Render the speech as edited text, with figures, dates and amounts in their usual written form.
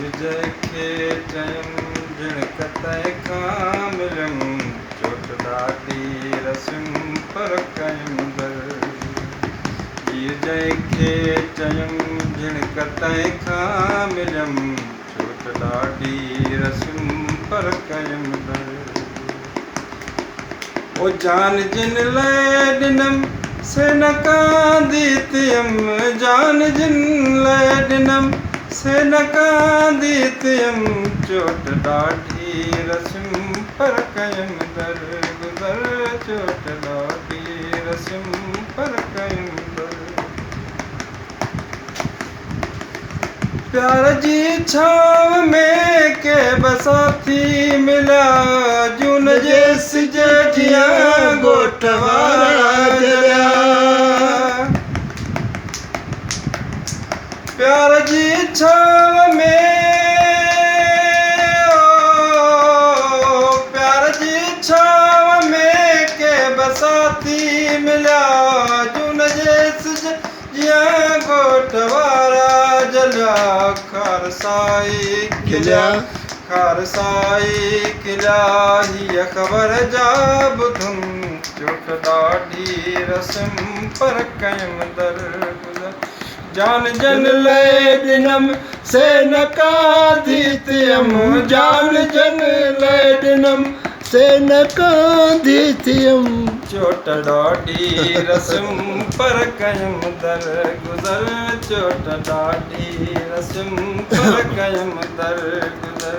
जंहिंखे चयमि जिण कतई खां मिलियमि चोट ॾाढी रसियुमि पर कयुमि जंहिंखे चयमि जिण कतई खां मिलियमि चोट ॾाढी रसियुमि पर कयुमि ओ जान जिन लाइ ॾिनमि से न कांदी थियमि जान जिन लाइ ॾिनमि से न कांदी थियमि चोट ॾाढी रसियुमि पर कयुमि दरगुज़र चोट ॾाढी रसियुमि पर कयुमि प्यार जी छांव में के बसाती मिलिया जून जे सिज जियां ॻोठ वारा जलिया प्यार जी छांव में प्यार जी छांव में के बसाती मिलिया जून जे सिज जियां ॻोठ वारा जलिया खारसाई खिलिया हीअ ख़बर जा ॿुधुमि चोट ॾाढी रसियुमि पर कयुमि दरगुज़र जान जन लाइ ॾिनमि से न कांदी थियमि जान जन लाइ ॾिनमि से न कांदी थियमि चोट ॾाढी रसियुमि पर कयुमि दरगुज़र चोट ॾाढी रसियुमि पर कयुमि दरगुज़र